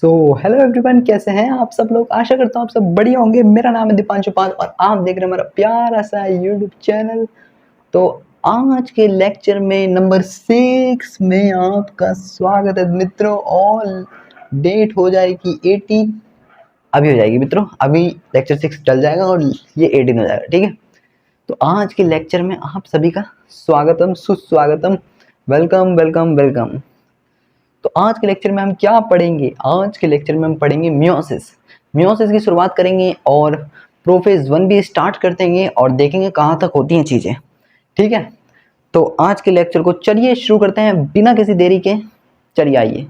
So hello everyone, कैसे हैं आप सब लोग। आशा करता हूँ आप सब बढ़िया होंगे। मेरा नाम है दीपांशु पाल और आप देख रहे हैं हमारा प्यारा सा यूट्यूब चैनल। तो आज के लेक्चर में नंबर 6 में आपका स्वागत है मित्रों। और डेट हो जाएगी 18, अभी हो जाएगी मित्रों, अभी लेक्चर 6 चल जाएगा और ये 18 हो जाएगा, ठीक है। तो आज के लेक्चर में आप सभी का स्वागतम, सुस्वागतम, वेलकम वेलकम वेलकम। तो आज के लेक्चर में हम क्या पढ़ेंगे? आज के लेक्चर में हम पढ़ेंगे मियोसिस। मियोसिस की शुरुआत करेंगे और प्रोफेज 1 भी स्टार्ट कर देंगे और देखेंगे कहाँ तक होती हैं चीज़ें, ठीक है। तो आज के लेक्चर को चलिए शुरू करते हैं बिना किसी देरी के। चलिए आइए।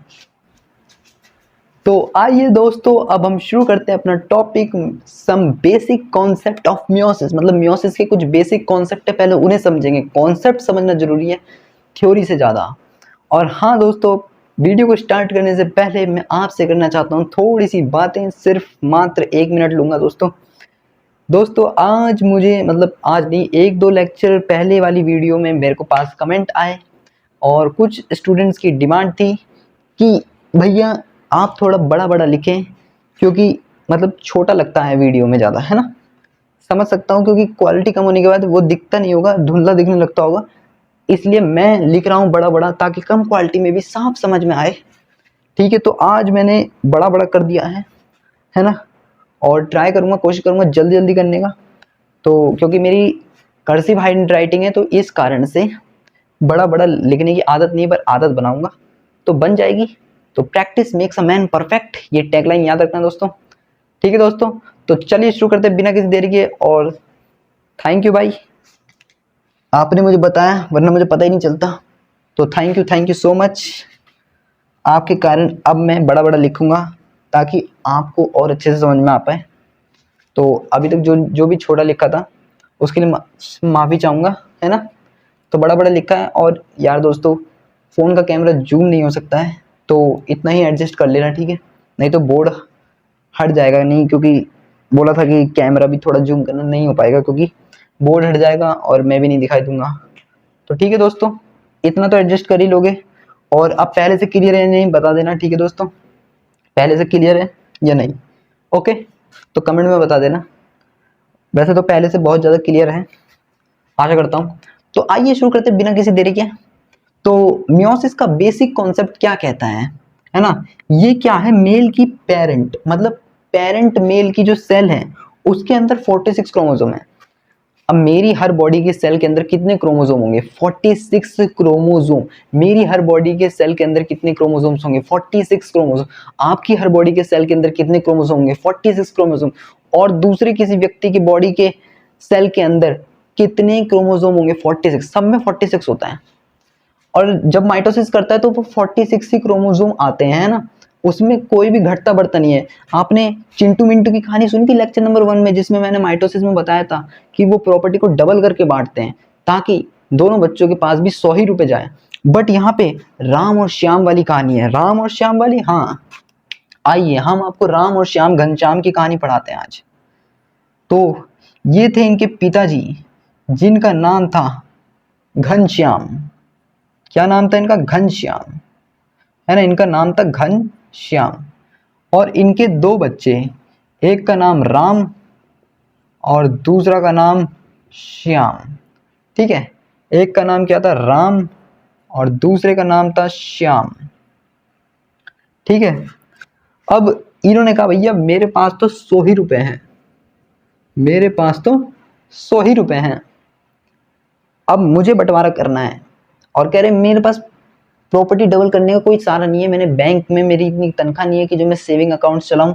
तो आइए दोस्तों, अब हम शुरू करते हैं अपना topic, some basic concept of meiosis. मतलब मियोसिस के कुछ बेसिक कॉन्सेप्ट है, पहले उन्हें समझेंगे। कॉन्सेप्ट समझना जरूरी है थ्योरी से ज़्यादा। और हाँ दोस्तों, वीडियो को स्टार्ट करने से पहले मैं आपसे करना चाहता हूँ थोड़ी सी बातें, सिर्फ मात्र 1 मिनट लूँगा दोस्तों आज मुझे, मतलब आज नहीं, 1-2 लेक्चर पहले वाली वीडियो में मेरे को पास कमेंट आए और कुछ स्टूडेंट्स की डिमांड थी कि भैया आप थोड़ा बड़ा बड़ा लिखें, क्योंकि मतलब छोटा लगता है वीडियो में ज़्यादा, है ना। समझ सकता हूँ, क्योंकि क्वालिटी कम होने के बाद वो दिखता नहीं होगा, धुंधला दिखने लगता होगा, इसलिए मैं लिख रहा हूँ बड़ा बड़ा, ताकि कम क्वालिटी में भी साफ समझ में आए, ठीक है। तो आज मैंने बड़ा बड़ा कर दिया है ना। और ट्राई करूँगा, कोशिश करूँगा जल्दी जल्दी करने का। तो क्योंकि मेरी कर्सिव हैंड राइटिंग है, तो इस कारण से बड़ा बड़ा लिखने की आदत नहीं, पर आदत बनाऊंगा तो बन जाएगी। तो practice makes a man perfect, ये टैगलाइन याद रखना दोस्तों, ठीक है दोस्तों। तो चलिए शुरू करते हैं बिना किसी देरी के। और थैंक यू भाई, आपने मुझे बताया, वरना मुझे पता ही नहीं चलता। तो थैंक यू सो मच। आपके कारण अब मैं बड़ा बड़ा लिखूंगा ताकि आपको और अच्छे से समझ में आ पाए। तो अभी तक जो भी छोटा लिखा था उसके लिए माफ़ी चाहूँगा, है ना। तो बड़ा बड़ा लिखा है। और यार दोस्तों, फ़ोन का कैमरा जूम नहीं हो सकता है, तो इतना ही एडजस्ट कर लेना, ठीक है। नहीं तो बोर्ड हट जाएगा, नहीं, क्योंकि बोला था कि कैमरा भी थोड़ा जूम करना नहीं हो पाएगा, क्योंकि बोर्ड हट जाएगा और मैं भी नहीं दिखाई दूंगा। तो ठीक है दोस्तों, इतना तो एडजस्ट कर ही लोगे। और अब पहले से क्लियर है नहीं बता देना, ठीक है दोस्तों, पहले से क्लियर है या नहीं। ओके, तो कमेंट में बता देना। वैसे तो पहले से बहुत ज़्यादा क्लियर है, आशा करता हूँ। तो आइए शुरू करते हैं बिना किसी देरी के। तो मियोसिस का बेसिक कॉन्सेप्ट क्या कहता है ना। ये क्या है, मेल की पेरेंट, मतलब पेरेंट मेल की जो सेल है उसके अंदर 46 क्रोमोसोम है। अब मेरी हर बॉडी के सेल के अंदर कितने क्रोमोसोम होंगे? 46 क्रोमोसोम। मेरी हर बॉडी के सेल के अंदर कितने क्रोमोसोम्स होंगे? 46 क्रोमोसोम। आपकी हर बॉडी के सेल के अंदर कितने क्रोमोसोम होंगे? 46 क्रोमोसोम। और दूसरे किसी व्यक्ति की बॉडी के सेल के अंदर कितने क्रोमोसोम होंगे? 46। सब में 46 होता है। और जब माइटोसिस करता है तो वो 46 ही क्रोमोसोम आते हैं ना, उसमें कोई भी घटता बढ़ता नहीं है। आपने चिंटू मिंटू की कहानी सुनी थी लेक्चर नंबर 1 में, जिसमें मैंने माइटोसिस में बताया था कि वो प्रॉपर्टी को डबल करके बांटते हैं ताकि दोनों बच्चों के पास भी 100 ही रुपए जाए। बट यहाँ पे राम और श्याम वाली कहानी है। राम और श्याम वाली, हाँ, आइए हम आपको राम और श्याम घनश्याम की कहानी पढ़ाते हैं आज। तो ये थे इनके पिताजी, जिनका नाम था घनश्याम। क्या नाम था इनका? घनश्याम, है ना। इनका नाम था घनश्याम। और इनके 2 बच्चे, एक का नाम राम और दूसरा का नाम श्याम, ठीक है। एक का नाम क्या था? राम, और दूसरे का नाम था श्याम, ठीक है। अब इन्होंने कहा भैया मेरे पास तो 100 ही रुपए हैं, मेरे पास तो 100 ही रुपए हैं, अब मुझे बंटवारा करना है। और कह रहे मेरे पास प्रॉपर्टी डबल करने का कोई सारा नहीं है, मैंने बैंक में मेरी इतनी तनख्वाह नहीं है कि जो मैं सेविंग अकाउंट चलाऊं,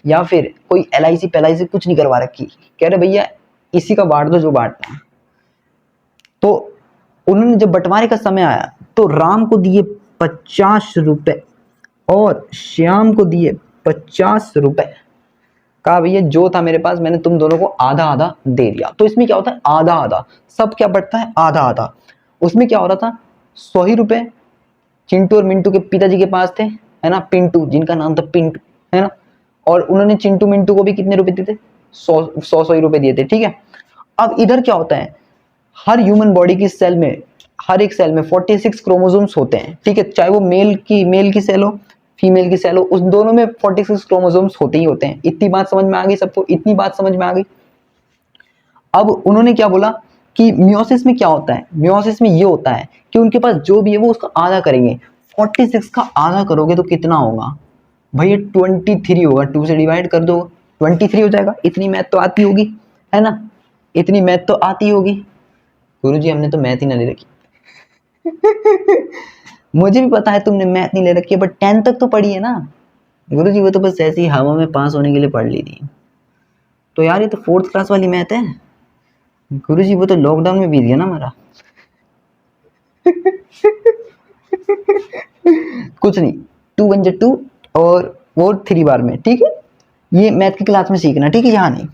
या फिर कोई LIC पैलाइसी कुछ नहीं करवा रखी। कह रहे भैया इसी का बांट दो जो बांटना है। तो उन्होंने जब बंटवारे का समय आया तो राम को दिए 50 रुपए और श्याम को दिए 50 रुपए। कहा भैया जो था मेरे पास मैंने तुम दोनों को आधा आधा दे दिया। तो इसमें क्या होता है? आधा आधा। सब क्या बढ़ता है? आधा आधा। उसमें क्या हो रहा था? 100 ही रुपए चिंटू और मिंटू के पिताजी के पास थे, है ना। पिंटू, जिनका नाम था पिंटू, है ना। और उन्होंने चिंटू मिंटू को भी कितने रुपए दिए थे? 100 ही रुपए दिए थे, ठीक है। अब इधर क्या होता है? हर ह्यूमन बॉडी की सेल में, हर एक सेल में 46 क्रोमोसोम्स होते हैं, ठीक है। चाहे वो मेल की सेल हो फीमेल की सेल हो, उस दोनों में 46 क्रोमोसोम्स होते ही होते हैं। इतनी बात समझ में आ गई सबको, इतनी बात समझ में आ गई। अब उन्होंने क्या बोला कि मियोसिस में क्या होता है, मियोसिस में ये होता है कि उनके पास जो भी है वो उसका आधा करेंगे। 46 का आधा करोगे तो कितना होगा भैया, 23 होगा। 2 से डिवाइड कर दो 23 हो जाएगा। इतनी मैथ तो आती होगी, है ना, इतनी मैथ तो आती होगी। गुरुजी हमने तो मैथ ही ना ले रखी। मुझे भी पता है तुमने मैथ नहीं ले रखी है, बट 10 तक तो पढ़ी है ना। गुरुजी वो तो बस ऐसी हवा में पास होने के लिए पढ़ ली थी। तो यार ये तो 4th क्लास वाली मैथ है गुरुजी, वो तो लॉकडाउन में बीत गया ना हमारा। कुछ नहीं, 2 1 2 और वो 3 बार में, ठीक है। ये मैथ की क्लास में सीखना, ठीक है, यहाँ नहीं।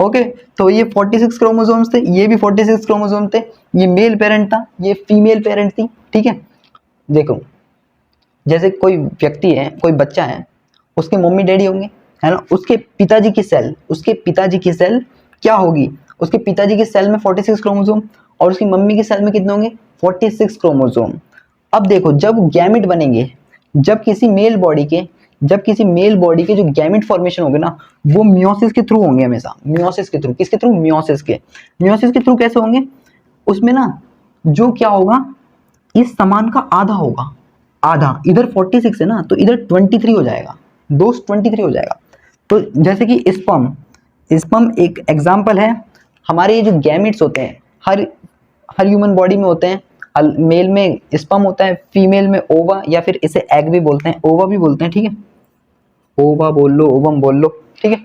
ओके, तो ये 46 क्रोमोसोम्स थे, ये भी 46 क्रोमोसोम थे। ये मेल पेरेंट था, ये फीमेल पेरेंट थी, ठीक है। देखो जैसे कोई व्यक्ति है, कोई बच्चा है, उसके मम्मी डैडी होंगे, है ना। उसके पिताजी की सेल, उसके पिताजी की सेल क्या होगी, उसके पिताजी की सेल में 46 क्रोमोसोम और उसकी मम्मी की सेल में कितने होंगे, 46 क्रोमोसोम। अब देखो जब गैमेट बनेंगे, जब किसी मेल बॉडी के, जब किसी मेल बॉडी के जो गैमेट फॉर्मेशन होंगे ना, वो मियोसिस के थ्रू होंगे हमेशा। मियोसिस के थ्रू, किसके थ्रू, मियोसिस के। मियोसिस के थ्रू कैसे होंगे, उसमें ना जो क्या होगा, इस समान का आधा होगा। आधा इधर 46 है ना, तो इधर 23 हो जाएगा, दोस्त 23 हो जाएगा। तो जैसे कि स्पर्म, स्पर्म एक एग्जाम्पल है। हमारे ये जो गैमेट्स होते हैं, हर हर ह्यूमन बॉडी में होते हैं। मेल में स्पर्म होता है, फीमेल में ओवा, या फिर इसे एग भी बोलते हैं, ओवा भी बोलते हैं, ठीक है। ओवा बोल लो, ओवम बोल लो, ठीक है,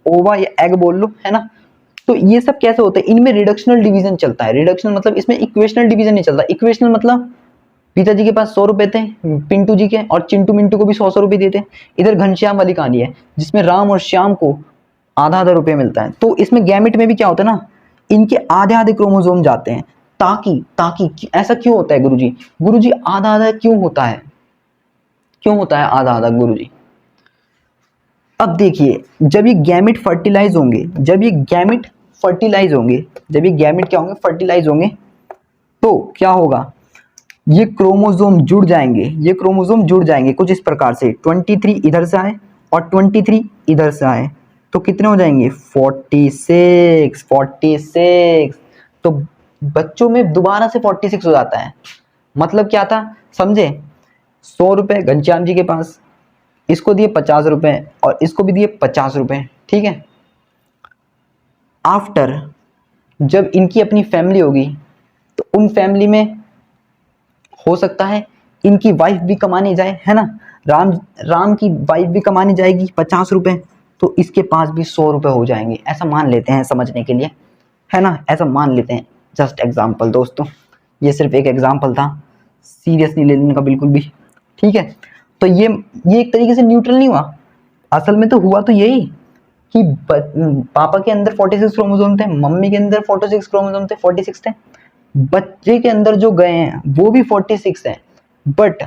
ओवा या एग बोल लो, है ना। तो ये सब कैसे होते हैं, इनमें रिडक्शनल डिवीजन चलता है। रिडक्शनल मतलब इसमें इक्वेशनल डिवीजन नहीं चलता। इक्वेशनल मतलब पिताजी के पास 100 रुपए थे पिंटू जी के, और चिंटू मिंटू को भी 100 रुपए देते। इधर घनश्याम वाली कहानी है जिसमें राम और श्याम को आधा आधा रुपये मिलता है। तो इसमें गैमेट में भी क्या होता है ना, इनके आधे आधे क्रोमोसोम जाते हैं। ताकि ताकि ऐसा क्यों होता है गुरुजी, गुरुजी आधा आधा क्यों होता है, क्यों होता है आधा आधा गुरुजी। अब देखिए जब ये गैमेट फर्टिलाइज होंगे, जब ये गैमेट फर्टिलाइज होंगे, जब ये गैमेट क्या होंगे, फर्टिलाइज होंगे, तो क्या होगा, ये क्रोमोसोम जुड़ जाएंगे, ये क्रोमोसोम जुड़ जाएंगे कुछ इस प्रकार से। 23 इधर से आए और 23 इधर से आए, तो कितने हो जाएंगे, 46 46। तो बच्चों में दोबारा से 46 हो जाता है। मतलब क्या था समझे, 100 रुपए घनश्याम जी के पास, इसको दिए 50 रुपए और इसको भी दिए 50 रुपए, ठीक है। आफ्टर जब इनकी अपनी फैमिली होगी, तो उन फैमिली में हो सकता है इनकी वाइफ भी कमाने जाए, है ना। राम की वाइफ भी कमाने जाएगी 50 रुपए, तो इसके पास भी 100 रुपए हो जाएंगे। ऐसा मान लेते हैं समझने के लिए, है ना, ऐसा मान लेते हैं। जस्ट एग्जाम्पल दोस्तों, ये सिर्फ एक एग्जाम्पल था, सीरियस नहीं लेने का बिल्कुल भी, ठीक है। तो ये एक तरीके से न्यूट्रल नहीं हुआ, असल में तो हुआ तो यही कि पापा के अंदर 46 क्रोमोसोम थे, मम्मी के अंदर 46 क्रोमोसोम थे, 46 थे। बच्चे के अंदर जो गए हैं वो भी 46 हैं, बट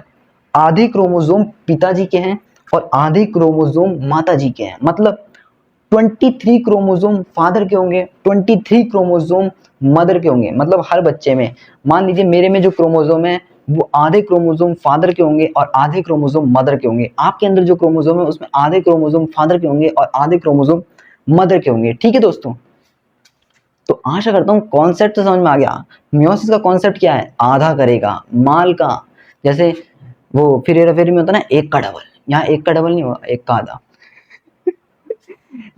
आधे क्रोमोसोम पिताजी के हैं और आधे क्रोमोसोम माताजी के हैं। मतलब 23 क्रोमोसोम फादर के होंगे, 23 क्रोमोसोम मदर के होंगे। मतलब हर बच्चे में, मान लीजिए मेरे में जो क्रोमोसोम है वो आधे क्रोमोसोम फादर के होंगे और आधे क्रोमोसोम मदर के होंगे। आपके अंदर जो क्रोमोसोम है उसमें आधे क्रोमोसोम फादर के होंगे और आधे क्रोमोसोम मदर के होंगे, ठीक है दोस्तों। तो आशा करता हूँ कॉन्सेप्ट तो समझ में आ गया। मियोसिस का कॉन्सेप्ट क्या है, आधा करेगा माल का। जैसे वो फिर हेरा फेरी में होता है ना, एक का डबल, यहाँ एक का डबल नहीं होगा, एक का आधा।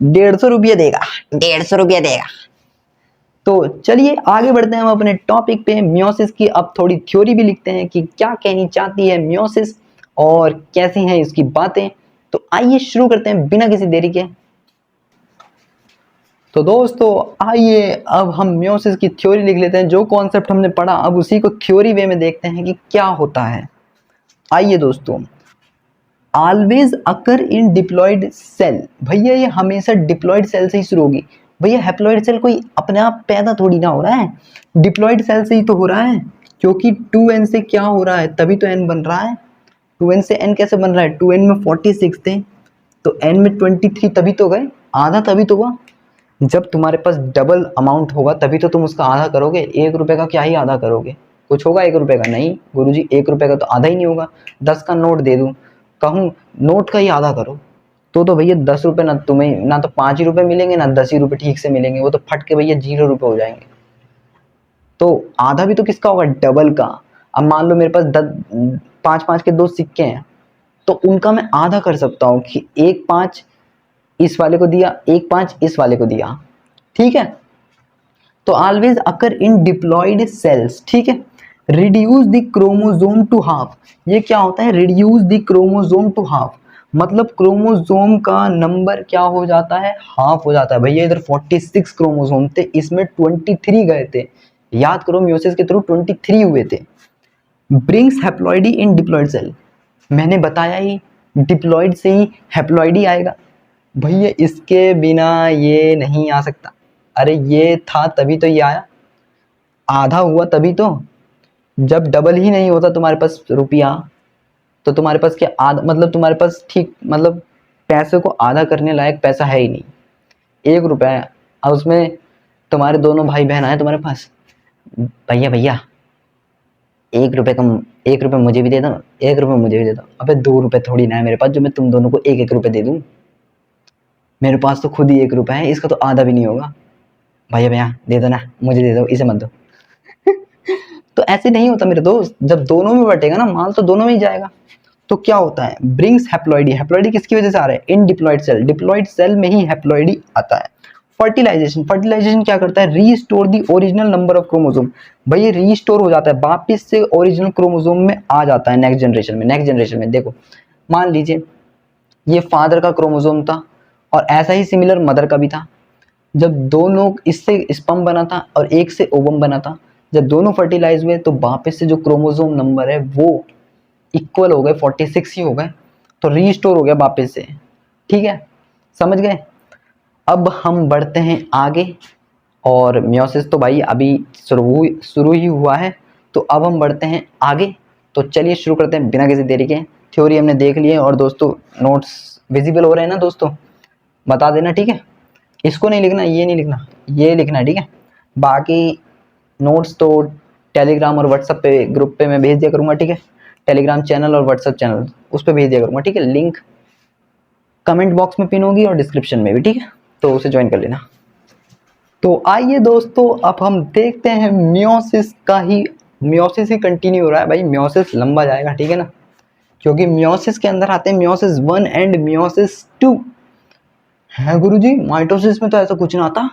150 रुपया देगा, 150 रुपया देगा। तो चलिए आगे बढ़ते हैं हम अपने टॉपिक पे, मियोसिस की। अब थोड़ी थ्योरी भी लिखते हैं कि क्या कहनी चाहती है मियोसिस और कैसी हैं इसकी बातें। तो आइए शुरू करते हैं बिना किसी देरी के। तो दोस्तों आइए अब हम मियोसिस की थ्योरी लिख लेते हैं। जो कॉन्सेप्ट हमने पढ़ा अब उसी को थ्योरी वे में देखते हैं कि क्या होता है। आइए दोस्तों, always occur in diploid cell. भैया ये हमेशा डिप्लॉयड सेल से ही शुरू होगी। भैया हैप्लॉयड सेल कोई अपने आप पैदा थोड़ी ना हो रहा है, डिप्लॉयड सेल से ही तो हो रहा है। क्योंकि 2n से क्या हो रहा है, तभी तो n बन रहा है। 2n से n कैसे बन रहा है, 2n में 46 थे तो n में 23 तभी तो गए, आधा तभी तो हुआ। जब तुम्हारे पास डबल अमाउंट होगा तभी तो तुम उसका आधा करोगे। 1 रुपए का क्या ही आधा करोगे, कुछ होगा 1 रुपए का? नहीं गुरुजी, 1 रुपए का तो आधा ही नहीं होगा। 10 का नोट दे दूं, कहूँ नोट का ही आधा करो, तो भैया 10 रुपए ना तुम्हें, ना तो 5 ही रुपए मिलेंगे, ना 10 ही रुपए ठीक से मिलेंगे, वो तो फट के भैया 0 रुपए हो जाएंगे। तो आधा भी तो किसका होगा? डबल का। अब मान लो मेरे पास 5 5 के 2 सिक्के हैं, तो उनका मैं आधा कर सकता हूँ कि 1 5 इस वाले को दिया, 1 5 इस वाले को दिया, ठीक है। तो always occur in diploid cells, ठीक है। Reduce the chromosome to half, ये क्या होता है? Reduce the chromosome to half, मतलब क्रोमोसोम का नंबर क्या हो जाता है? हाफ हो जाता है। भैया इधर 46 क्रोमोसोम थे, इसमें 23 गए थे, याद करो म्यूसिस के थ्रू 23 हुए थे। ब्रिंग्स हैप्लॉइडी इन डिप्लॉयड सेल, मैंने बताया ही डिप्लॉयड से ही हैप्लॉइडी आएगा। भैया इसके बिना ये नहीं आ सकता। अरे ये था तभी तो ये आया, आधा हुआ तभी तो। जब डबल ही नहीं होता तुम्हारे पास रुपया, तो तुम्हारे पास क्या आधा, मतलब तुम्हारे पास ठीक, मतलब पैसे को आधा करने लायक पैसा है ही नहीं। 1 रुपया है और उसमें तुम्हारे दोनों भाई बहन आए तुम्हारे पास, भैया भैया 1 रुपए कम, 1 रुपए मुझे भी दे दो, 1 रुपए मुझे भी दे दो। अबे 2 रुपए थोड़ी ना है मेरे पास जो मैं तुम दोनों को 1 1 रुपए दे दूं। मेरे पास तो खुद ही 1 रुपया है, इसका तो आधा भी नहीं होगा। भैया भैया दे दो ना, मुझे दे दो, इसे मत दो। तो ऐसे नहीं होता मेरे दोस्त, जब दोनों में बटेगा ना माल तो दोनों में ही जाएगा। तो क्या होता है? ब्रिंग्स हैप्लॉइडी, हैप्लॉइडी किसकी वजह से आ रहा है? इन डिप्लॉयड सेल, डिप्लॉयड सेल में ही हैप्लॉइडी आता है। फर्टिलाइजेशन, फर्टिलाइजेशन क्या करता है? Restore the original number of chromosome, भाई रीस्टोर हो जाता है, वापिस से ओरिजिनल क्रोमोसोम में आ जाता है नेक्स्ट जनरेशन में। नेक्स्ट जनरेशन में देखो, मान लीजिए ये फादर का क्रोमोसोम था और ऐसा ही सिमिलर मदर का भी था। जब दोनों, इससे स्पर्म बना था और एक से ओवम बना था, जब दोनों फर्टिलाइज हुए तो वापस से जो क्रोमोसोम नंबर है वो इक्वल हो गए, 46 ही हो गए, तो रीस्टोर हो गया वापस से, ठीक है, समझ गए। अब हम बढ़ते हैं आगे, और मियोसिस तो भाई अभी शुरू ही हुआ है, तो अब हम बढ़ते हैं आगे। तो चलिए शुरू करते हैं बिना किसी देरी के। थ्योरी हमने देख ली है, और दोस्तों नोट्स विजिबल हो रहे हैं ना दोस्तों, बता देना, ठीक है। इसको नहीं लिखना, ये नहीं लिखना, ये लिखना है, ठीक है। बाकी नोट्स तो टेलीग्राम और व्हाट्सएप पे ग्रुप पे मैं भेज दिया करूँगा, ठीक है। टेलीग्राम चैनल और व्हाट्सएप चैनल उस पर भेज दिया करूँगा, ठीक है। लिंक कमेंट बॉक्स में पिन होगी और डिस्क्रिप्शन में भी, ठीक है, तो उसे ज्वाइन कर लेना। तो आइए दोस्तों, अब हम देखते हैं मियोसिस का ही, मियोसिस ही कंटिन्यू हो रहा है भाई, मियोसिस लंबा जाएगा, ठीक है ना, क्योंकि मियोसिस के अंदर आते हैं मियोसिस 1 एंड मियोसिस 2 है गुरुजी। माइटोसिस में तो ऐसा कुछ ना आता,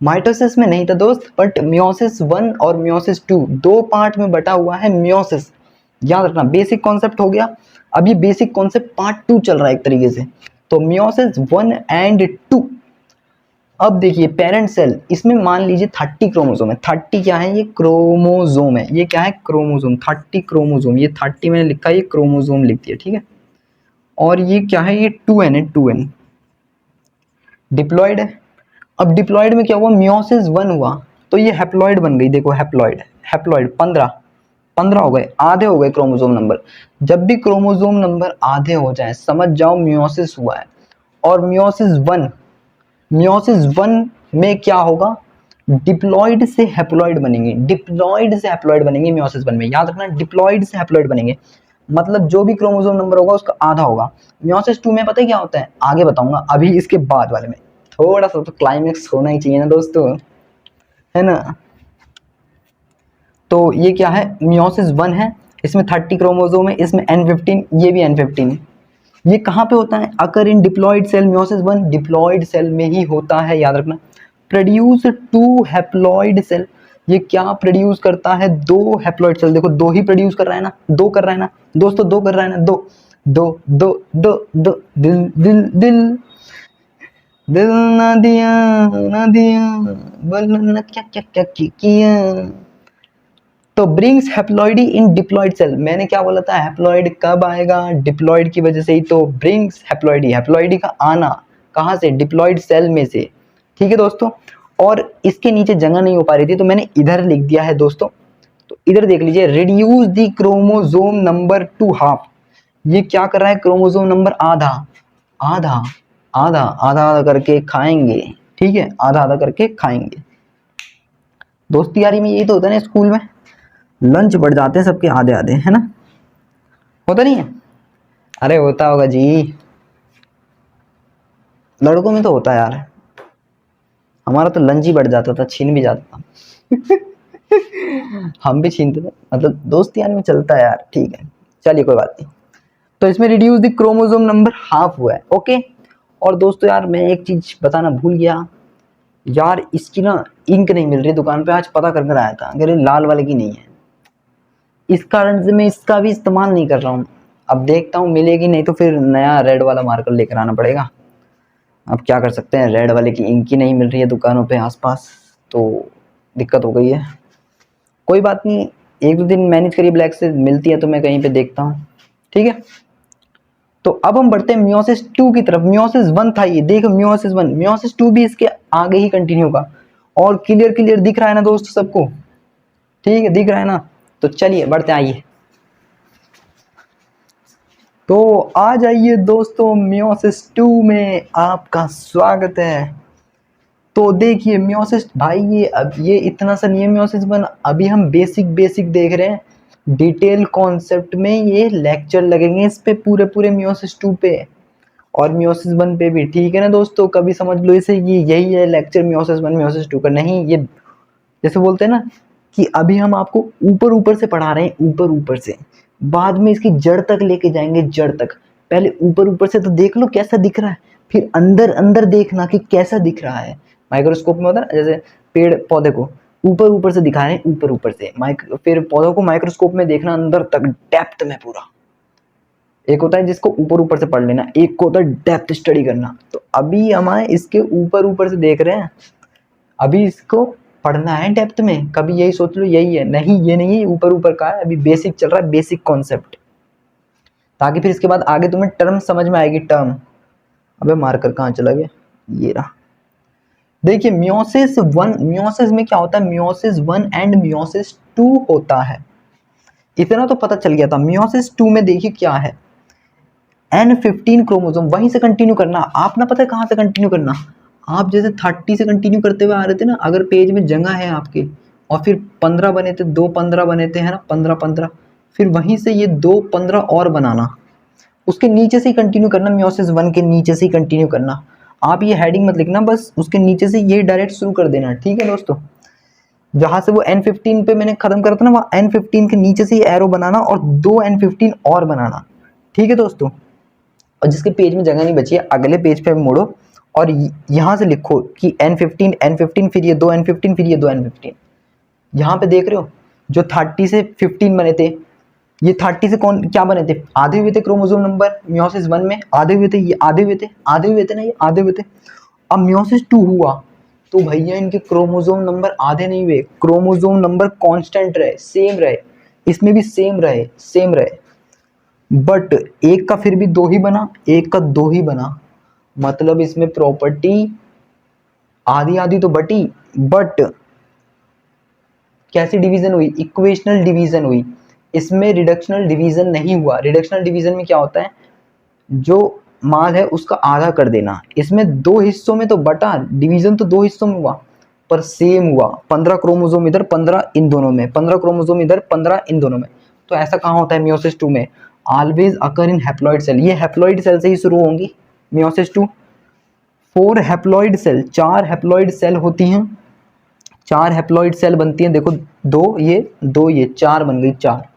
माइटोसिस में नहीं था दोस्त, बट मियोसिस 1 और मियोसिस 2 दो पार्ट में बटा हुआ है मियोसिस, याद रखना। बेसिक कॉन्सेप्ट हो गया, अब ये बेसिक कॉन्सेप्ट पार्ट 2 चल रहा है एक तरीके से। तो मियोसिस 1 एंड 2, अब देखिए पेरेंट सेल, इसमें मान लीजिए 30 क्रोमोसोम है। 30 क्या है? ये क्रोमोसोम है, ये क्या है? क्रोमोसोम, 30 क्रोमोसोम, ये 30 मैंने लिखा है, ये क्रोमोसोम लिख दिया, ठीक है। और ये क्या है? ये 2n है, 2n डिप्लॉयड है। अब डिप्लॉयड में क्या हुआ? मियोसिस 1 हुआ तो ये हैप्लॉयड बन गई, देखो हैप्लॉयड, हैप्लॉयड 15 हो गए, आधे हो गए क्रोमोसोम नंबर। जब भी क्रोमोसोम नंबर आधे हो जाए समझ जाओ मियोसिस हुआ है। और मियोसिस 1 में क्या होगा? डिप्लॉयड से हैप्लॉयड बनेंगे, डिप्लॉयड से हैप्लॉयड बनेंगे मियोसिस 1 में, याद रखना, डिप्लॉयड से हैप्लॉयड बनेंगे, मतलब जो भी क्रोमोसोम नंबर होगा उसका आधा होगा। मियोसिस 2 में पता है क्या होता है? आगे बताऊंगा, अभी इसके बाद वाले में थोड़ा सा तो क्लाइमेक्स होना ही चाहिए ना दोस्तों, है ना। तो ये क्या है? मियोसिस 1 है, इसमें 30 क्रोमोसोम है, इसमें N15, ये भी N15 है। ये कहाँ पे होता है? Occur in diploid cell, meiosis 1 diploid cell में ही होता है, याद रखना। प्रोड्यूस 2 हैप्लॉयड सेल, ये क्या प्रोड्यूस करता है? 2 हैप्लॉयड सेल, देखो 2 ही प्रोड्यूस कर रहा है ना, 2 कर रहा है ना दोस्तों, 2 कर रहा है ना, 2 2 2 2 2 दिल दिल दिल दिल ना दिया ना दिया, बोलो ना क्या क्या क्या किया। तो ब्रिंग्स हैप्लॉइडी इन डिप्लॉयड सेल, मैंने क्या बोला था? हैप्लॉइड कब आएगा? डिप्लॉयड की वजह से ही तो ब्रिंग्स हैप्लॉइडी, हैप्लॉइडी का आना कहाँ से? डिप्लॉयड सेल में से, ठीक है दोस्तों। और इसके नीचे जगह नहीं हो पा रही थी तो मैंने इधर लिख दिया है दोस्तों, तो इधर देख लीजिए, reduce the chromosome number two half, ये क्या कर रहा है? क्रोमोसोम नंबर आधा आधा आधा आधा आधा करके खाएंगे, ठीक है, आधा आधा करके खाएंगे। दोस्ती यारी में यही तो होता है ना स्कूल में, लंच बढ़ जाते हैं सबके आधे आधे, है ना? होता नहीं है? अरे होता होगा जी, लड़कों में तो होता है यार। हमारा तो लंच ही बढ़ जाता था, छीन भी जाता था। हम भी छीनते थे, मतलब दोस्त यार में चलता है यार, ठीक है चलिए कोई बात नहीं। तो इसमें reduce the chromosome number half हुआ है, ओके। और दोस्तों यार मैं एक चीज बताना भूल गया यार, इसकी ना इंक नहीं मिल रही दुकान पे, आज पता कर कर आया था, अगर लाल वाले की नहीं है, इस कारण से मैं इसका भी इस्तेमाल नहीं कर रहा हूँ। अब देखता हूँ मिलेगी, नहीं तो फिर नया रेड वाला मार्कर लेकर आना पड़ेगा। अब क्या कर सकते हैं, रेड वाले की इंक ही नहीं मिल रही है दुकानों पे आसपास, तो दिक्कत हो गई है। कोई बात नहीं, एक दो दिन मैनेज करिए, ब्लैक से मिलती है तो मैं कहीं पे देखता हूँ, ठीक है। तो अब हम बढ़ते हैं मियोसिस 2 की तरफ। मियोसिस 1 था ये, देखो मियोसिस 1, मियोसिस 2 भी इसके आगे ही कंटिन्यू होगा। और क्लियर क्लियर दिख रहा है ना दोस्त सबको? ठीक है दिख रहा है ना? तो चलिए बढ़ते आइए। तो आ जाइए दोस्तों, मियोसिस 2 में आपका स्वागत है। तो देखिए मियोसिस भाई, ये अब ये इतना सा नहीं है मियोसिस 1, अभी हम बेसिक बेसिक देख रहे हैं। डिटेल कॉन्सेप्ट में ये लेक्चर लगेंगे इस पे पूरे पूरे मियोसिस 2 पे और मियोसिस 1 पे भी, ठीक है ना दोस्तों? कभी समझ लो इसे कि यही है लेक्चर मियोसिस 1 मियोसिस 2 का, नहीं, ये जैसे बोलते हैं ना कि अभी हम आपको ऊपर ऊपर से पढ़ा रहे हैं, ऊपर ऊपर से, बाद में इसकी जड़ तक लेके जाएंगे, जड़ तक। पहले ऊपर ऊपर से तो देख लो कैसा दिख रहा है, फिर अंदर अंदर देखना कि कैसा दिख रहा है। माइक्रोस्कोप में होता है ना, जैसे पेड़ पौधे को ऊपर ऊपर से दिखा रहे हैं, ऊपर ऊपर से, फिर पौधों को माइक्रोस्कोप में देखना अंदर तक, डेप्थ में पूरा। एक होता है जिसको ऊपर ऊपर से पढ़ लेना, एक को होता है डेप्थ स्टडी करना। तो अभी हमारे इसके ऊपर ऊपर से देख रहे हैं, अभी इसको पढ़ना है डेप्थ में। कभी यही सोच लो यही है, नहीं ये नहीं है, ऊपर ऊपर का है, अभी बेसिक चल रहा है, बेसिक कॉन्सेप्ट, ताकि फिर इसके बाद आगे तुम्हें टर्म समझ में आएगी, टर्म। अबे मार्कर कहाँ चला गया, ये रहा। देखिए मियोसिस 1, मियोसिस में क्या होता है, मियोसिस 1 एंड मियोसिस 2 होता है, इतना तो पता चल गया था। मियोसिस 2 में देखिए क्या है, N15 क्रोमोसोम, वहीं से कंटिन्यू करना। आप ना पता है कहाँ से कंटिन्यू करना, आप जैसे 30 से कंटिन्यू करते हुए आ रहे थे ना, अगर पेज में जगह है आपके, और फिर 15 बने थे, 2 15 बने थे, है ना, 15 15, फिर वहीं से ये 2 15 और बनाना, उसके नीचे से ही कंटिन्यू करना, मियोसिस 1 के नीचे से ही कंटिन्यू करना। आप ये हेडिंग मत लिखना, बस उसके नीचे से ये डायरेक्ट शुरू कर देना, ठीक है दोस्तों? जहां से वो N15 पे मैंने खत्म करा था ना, वहां N15 के नीचे से एरो बनाना और 2 N15 और बनाना, ठीक है दोस्तों? और जिसके पेज में जगह नहीं बची है, अगले पेज पे मोड़ो और यहाँ से लिखो कि N15 N15, फिर ये 2 N15, फिर ये 2 N15। यहाँ पे देख रहे हो जो 30 से 15 बने थे, ये 30 से कौन क्या बने थे, आधे हुए थे क्रोमोसोम नंबर मियोसिस 1 में, आधे हुए थे, ये आधे हुए थे, आधे हुए थे ना, ये आधे हुए थे। अब मियोसिस 2 हुआ तो भैया इनके क्रोमोसोम नंबर आधे नहीं हुए, क्रोमोसोम नंबर कांस्टेंट रहे, सेम रहे, इसमें भी सेम रहे, सेम रहे, बट एक का फिर भी 2 ही बना, एक का 2 ही बना, मतलब इसमें प्रॉपर्टी आधी आधी तो बटी, बट कैसी डिवीजन हुई, इक्वेशनल डिवीजन हुई, इसमें रिडक्शनल डिवीजन नहीं हुआ। रिडक्शनल डिवीजन में क्या होता है, जो माल है उसका आधा कर देना, इसमें 2 हिस्सों में तो बटा, डिवीजन तो 2 हिस्सों में हुआ पर सेम हुआ, 15 क्रोमोसोम इधर, 15 इन दोनों में, 15 क्रोमोसोम इधर, 15 इन दोनों में। तो ऐसा कहाँ होता है मियोसिस 2 में, always occur in haploid cell, ये हैप्लॉइड सेल से ही शुरू होंगी meiosis 2। 4 haploid cell, 4 haploid cell होती हैं, 4 हैप्लॉइड सेल बनती हैं, देखो 2 ये 4 बन गई, 4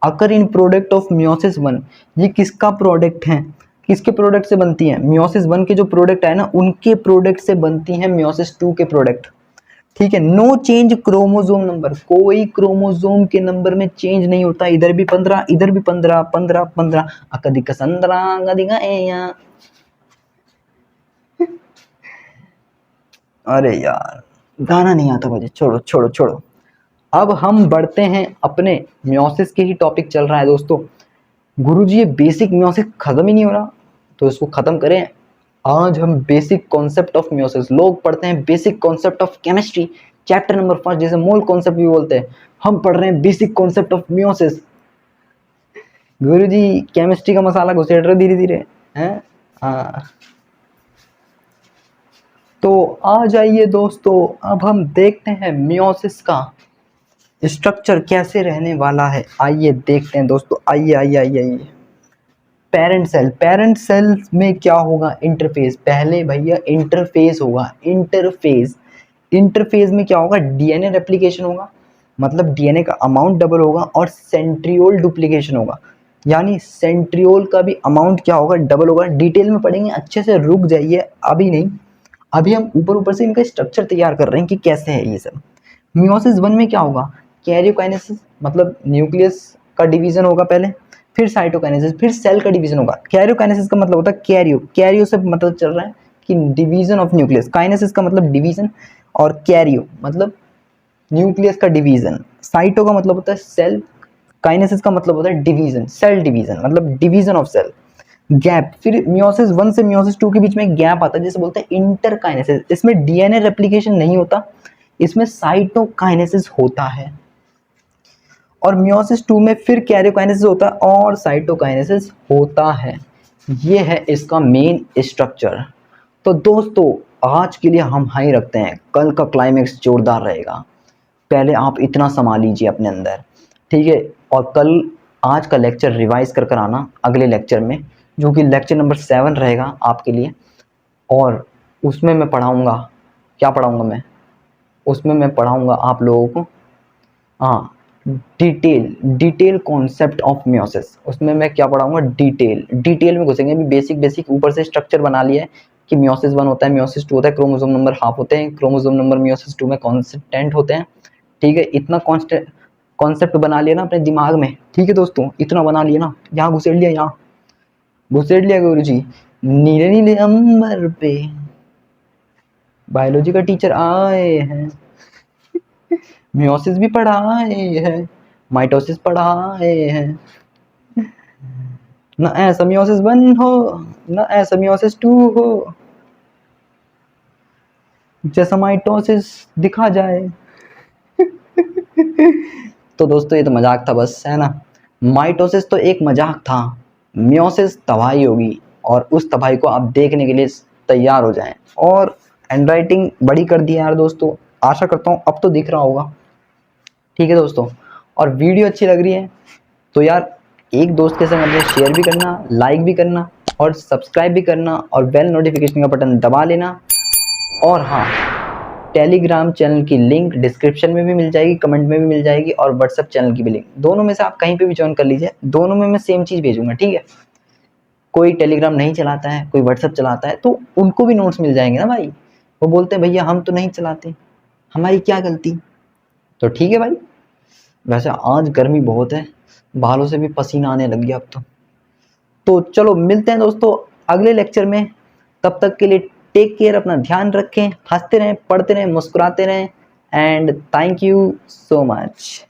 अकर इन प्रोडक्ट ऑफ मियोसिस 1। ये किसका प्रोडक्ट है, किसके प्रोडक्ट से बनती है, मियोसिस 1 के जो प्रोडक्ट है ना, उनके प्रोडक्ट से बनती है मियोसिस 2 के प्रोडक्ट, ठीक है। नो चेंज क्रोमोसोम नंबर, कोई क्रोमोसोम के नंबर में चेंज नहीं होता, इधर भी 15, इधर भी 15, 15 15, अकदिक संद्रा गदिगा एया। अरे यार गाना नहीं आता मुझे, छोड़ो छोड़ो छोड़ो। अब हम बढ़ते हैं अपने मियोसिस के ही टॉपिक चल रहा है दोस्तों। गुरुजी ये बेसिक मियोसिस खत्म ही नहीं हो रहा, तो इसको खत्म करें। आज हम बेसिक कॉन्सेप्ट ऑफ मियोसिस, लोग पढ़ते हैं basic concept of chemistry chapter number 5, जैसे मोल कॉन्सेप्ट भी बोलते हैं, हम पढ़ रहे हैं basic concept of meiosis. Guruji chemistry का मसाला घुसेड़ रहे धीरे धीरे, हैं? हाँ तो आ जाइए दोस्तों, अब हम देखते हैं मियोसिस का स्ट्रक्चर कैसे रहने वाला है, आइए देखते हैं दोस्तों। आइए आइए आइए आइए। पेरेंट सेल में क्या होगा, इंटरफेस। पहले भैया इंटरफेस होगा, इंटरफेस में क्या होगा, डीएनए रेप्लिकेशन होगा, मतलब डीएनए का अमाउंट डबल होगा, और सेंट्रियोल डुप्लीकेशन होगा, यानी सेंट्रियोल का भी अमाउंट क्या होगा, डबल होगा। डिटेल में पढ़ेंगे, अच्छे से रुक जाइए, अभी नहीं, अभी हम ऊपर ऊपर से इनका स्ट्रक्चर तैयार कर रहे हैं कि कैसे है ये सब। मियोसिस 1 में क्या होगा, कैरियोकाइनेसिस, मतलब न्यूक्लियस का डिवीजन होगा पहले, फिर साइटोकाइनेसिस, फिर सेल का डिवीजन होगा। कैरियोकाइनेसिस का मतलब होता है कैरियो से मतलब चल रहा है कि डिवीजन ऑफ न्यूक्लियस, काइनेसिस का मतलब डिवीजन, और कैरियो मतलब न्यूक्लियस का डिवीजन। साइटो का मतलब होता है सेल, काइनेसिस का मतलब होता है डिवीजन, सेल डिवीजन, मतलब डिवीजन ऑफ सेल। गैप, फिर मियोसिस 1 से मियोसिस 2 के बीच में गैप आता है जिसे बोलते हैं इंटरकाइनेसिस। इसमें डीएनए रेप्लिकेशन नहीं होता, इसमें साइटोकाइनेसिस होता है। और मियोसिस 2 में फिर कैरियोकाइनेसिस होता है और साइटोकाइनेसिस होता है। ये है इसका मेन स्ट्रक्चर। तो दोस्तों आज के लिए हम हाई रखते हैं, कल का क्लाइमेक्स जोरदार रहेगा। पहले आप इतना संभाल लीजिए अपने अंदर, ठीक है। और कल आज का लेक्चर रिवाइज कर आना अगले लेक्चर में, जो कि लेक्चर नंबर 7 रहेगा आपके लिए। और उसमें मैं पढ़ाऊँगा, क्या पढ़ाऊँगा मैं, उसमें मैं पढ़ाऊँगा आप लोगों को, हाँ, डिटेल कॉन्सेप्ट ऑफ मियोसिस। उसमें मैं क्या पढ़ाऊंगा, डिटेल में घुसेंगे। अभी बेसिक ऊपर से स्ट्रक्चर बना लिया है कि मियोसिस 1 होता है, मियोसिस 2 होता है, क्रोमोसोम नंबर हाफ होते हैं, क्रोमोसोम नंबर मियोसिस 2 में कांस्टेंट होते हैं, ठीक है। इतना कॉन्सेप्ट बना लिया ना अपने दिमाग में, ठीक है दोस्तों, इतना बना लिया ना, यहाँ घुसेड़ लिया, यहाँ घुसेड़ लिया गुरु जी। नीले नीले अंबर पे बायोलॉजी का टीचर आए हैं, मियोसिस भी पढ़ाए हैं, माइटोसिस पढ़ाए हैं। न ऐसा मियोसिस 1 हो, न ऐसा मियोसिस 2 हो, जैसा माइटोसिस दिखा जाए। तो दोस्तों ये तो मजाक था बस, है ना। माइटोसिस तो एक मजाक था, मियोसिस तबाही होगी, और उस तबाही को आप देखने के लिए तैयार हो जाएं। और हैंडराइटिंग बड़ी कर दी यार दोस्तों, आशा करता हूँ अब तो दिख रहा होगा, ठीक है दोस्तों। और वीडियो अच्छी लग रही है तो यार एक दोस्त के संग अपने शेयर भी करना, लाइक भी करना, और सब्सक्राइब भी करना, और बेल नोटिफिकेशन का बटन दबा लेना। और हाँ, टेलीग्राम चैनल की लिंक डिस्क्रिप्शन में भी मिल जाएगी, कमेंट में भी मिल जाएगी, और व्हाट्सएप चैनल की भी लिंक, दोनों में से आप कहीं पे भी ज्वाइन कर लीजिए, दोनों में मैं सेम चीज़ भेजूंगा, ठीक है। कोई टेलीग्राम नहीं चलाता है, कोई व्हाट्सएप चलाता है, तो उनको भी नोट्स मिल जाएंगे ना भाई। वो बोलते हैं भैया हम तो नहीं चलाते, हमारी क्या गलती, तो ठीक है भाई। वैसे आज गर्मी बहुत है, बालों से भी पसीना आने लग गया अब तो चलो मिलते हैं दोस्तों अगले लेक्चर में। तब तक के लिए टेक केयर, अपना ध्यान रखें, हंसते रहें, पढ़ते रहें, मुस्कुराते रहें, and thank you so much.